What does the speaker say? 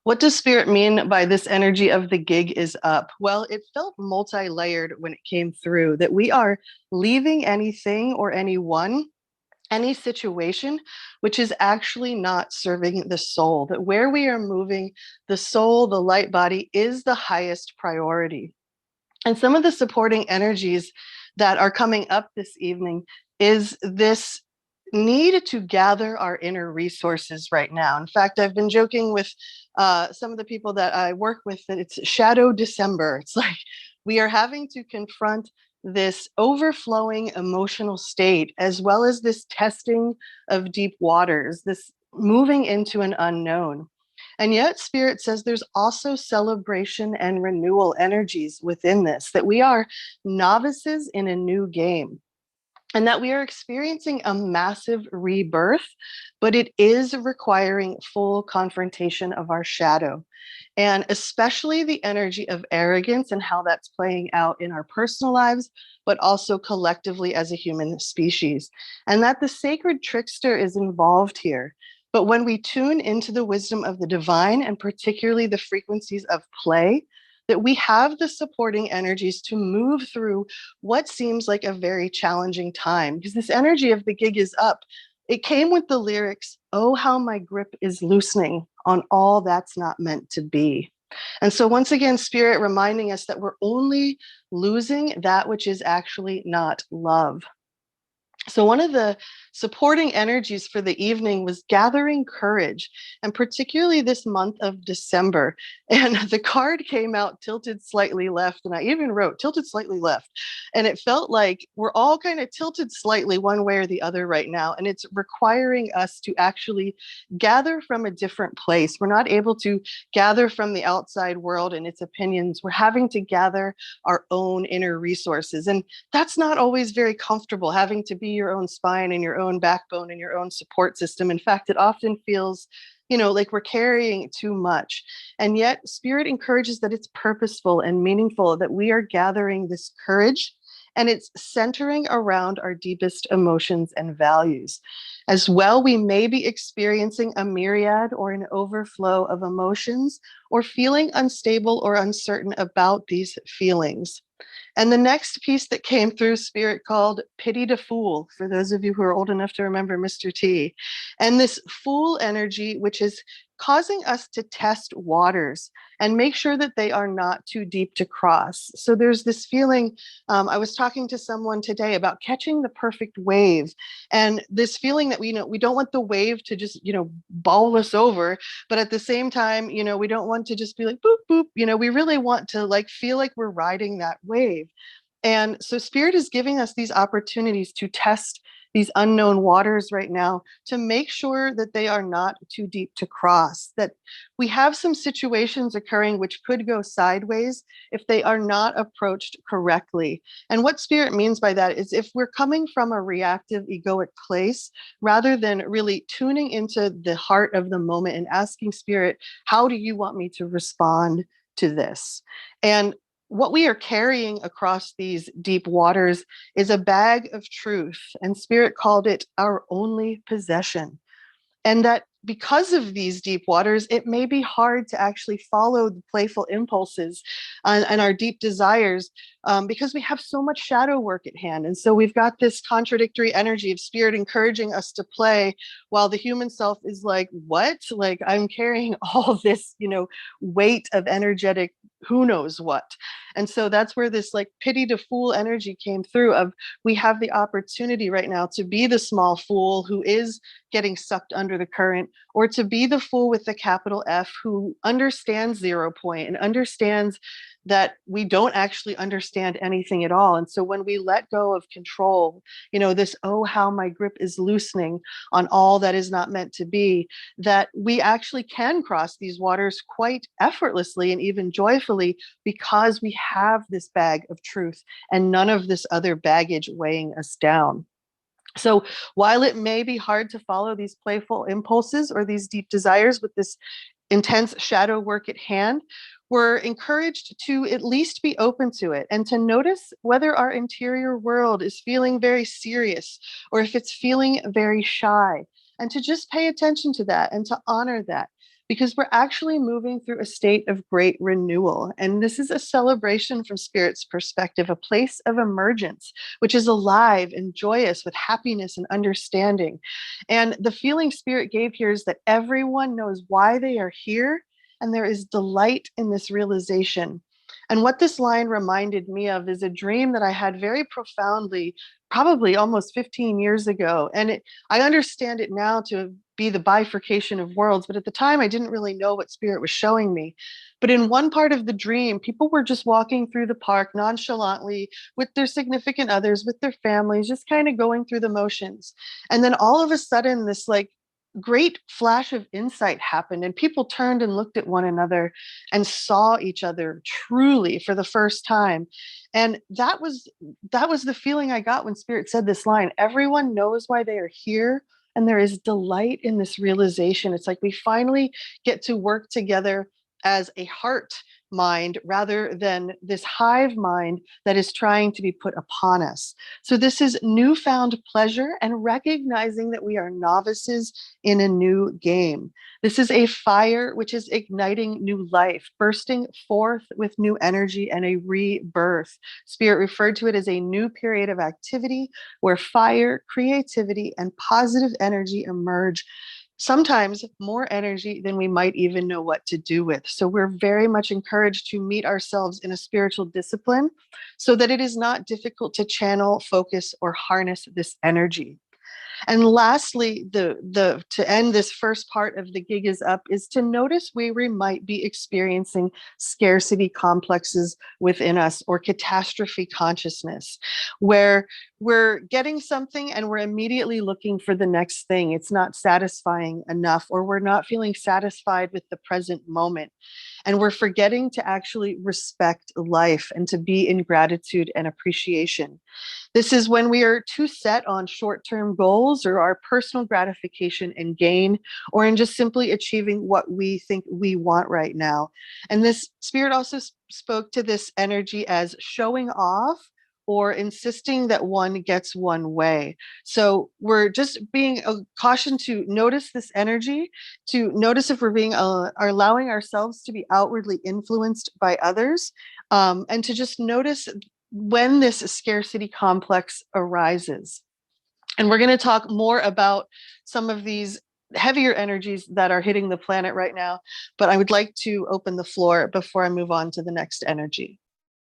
What does spirit mean by this energy of the gig is up? Well, it felt multi layered when it came through that we are leaving anything or anyone, any situation, which is actually not serving the soul, that where we are moving, the soul, the light body is the highest priority. And some of the supporting energies that are coming up this evening is this need to gather our inner resources right now. In fact, I've been joking with some of the people that I work with that it's Shadow December. It's like we are having to confront this overflowing emotional state, as well as this testing of deep waters, this moving into an unknown. And yet, Spirit says there's also celebration and renewal energies within this, that we are novices in a new game and that we are experiencing a massive rebirth, but it is requiring full confrontation of our shadow. And especially the energy of arrogance and how that's playing out in our personal lives, but also collectively as a human species. And that the sacred trickster is involved here. But when we tune into the wisdom of the divine, and particularly the frequencies of play, that we have the supporting energies to move through what seems like a very challenging time. Because this energy of the gig is up. It came with the lyrics, "Oh, how my grip is loosening on all that's not meant to be." And so, once again, Spirit reminding us that we're only losing that which is actually not love. So, one of the supporting energies for the evening was gathering courage, and particularly this month of December. And the card came out tilted slightly left, and I even wrote tilted slightly left. And it felt like we're all kind of tilted slightly one way or the other right now. And it's requiring us to actually gather from a different place. We're not able to gather from the outside world and its opinions. We're having to gather our own inner resources. And that's not always very comfortable, having to be your own spine and your own backbone and your own support system. In fact, it often feels, like we're carrying too much. And yet, Spirit encourages that it's purposeful and meaningful, that we are gathering this courage and it's centering around our deepest emotions and values. As well, we may be experiencing a myriad or an overflow of emotions or feeling unstable or uncertain about these feelings. And the next piece that came through, Spirit called Pity to Fool, for those of you who are old enough to remember Mr. T. And this fool energy, which is causing us to test waters and make sure that they are not too deep to cross. So there's this feeling, I was talking to someone today about catching the perfect wave, and this feeling that we don't want the wave to just, bowl us over, but at the same time, we don't want to just be like, boop, boop, we really want to like feel like we're riding that wave. And so Spirit is giving us these opportunities to test these unknown waters right now to make sure that they are not too deep to cross, that we have some situations occurring which could go sideways if they are not approached correctly. And what Spirit means by that is if we're coming from a reactive, egoic place, rather than really tuning into the heart of the moment and asking Spirit, how do you want me to respond to this? And what we are carrying across these deep waters is a bag of truth, and Spirit called it our only possession. And that because of these deep waters, it may be hard to actually follow the playful impulses and our deep desires because we have so much shadow work at hand. And so we've got this contradictory energy of Spirit encouraging us to play while the human self is like, what? Like, I'm carrying all this, weight of energetic who knows what. And so that's where this like pity to fool energy came through of we have the opportunity right now to be the small fool who is getting sucked under the current, or to be the fool with the capital F who understands 0 point and understands that we don't actually understand anything at all. And so when we let go of control, this, oh, how my grip is loosening on all that is not meant to be, that we actually can cross these waters quite effortlessly and even joyfully because we have this bag of truth and none of this other baggage weighing us down. So while it may be hard to follow these playful impulses or these deep desires with this intense shadow work at hand, we're encouraged to at least be open to it and to notice whether our interior world is feeling very serious or if it's feeling very shy, and to just pay attention to that and to honor that. because we're actually moving through a state of great renewal. And this is a celebration from Spirit's perspective, a place of emergence, which is alive and joyous with happiness and understanding. And the feeling Spirit gave here is that everyone knows why they are here, and there is delight in this realization. And what this line reminded me of is a dream that I had very profoundly, probably almost 15 years ago. I understand it now to be the bifurcation of worlds, but at the time I didn't really know what Spirit was showing me. But in one part of the dream, people were just walking through the park nonchalantly with their significant others, with their families, just kind of going through the motions. And then all of a sudden, this like great flash of insight happened, and people turned and looked at one another and saw each other truly for the first time. And that was the feeling I got when Spirit said this line: everyone knows why they are here, and there is delight in this realization. It's like we finally get to work together as a heart mind rather than this hive mind that is trying to be put upon us. So this is newfound pleasure and recognizing that we are novices in a new game. This is a fire which is igniting new life, bursting forth with new energy and a rebirth. Spirit referred to it as a new period of activity where fire, creativity, and positive energy emerge, sometimes more energy than we might even know what to do with. So we're very much encouraged to meet ourselves in a spiritual discipline so that it is not difficult to channel, focus, or harness this energy. And lastly, the to end this first part of the gig is up is to notice where we might be experiencing scarcity complexes within us or catastrophe consciousness, where we're getting something and we're immediately looking for the next thing. It's not satisfying enough, or we're not feeling satisfied with the present moment. And we're forgetting to actually respect life and to be in gratitude and appreciation. This is when we are too set on short-term goals or our personal gratification and gain, or in just simply achieving what we think we want right now. And this Spirit also spoke to this energy as showing off or insisting that one gets one way. So we're just being cautioned to notice this energy, to notice if we're being are allowing ourselves to be outwardly influenced by others, and to just notice when this scarcity complex arises. And we're going to talk more about some of these heavier energies that are hitting the planet right now, but I would like to open the floor before I move on to the next energy.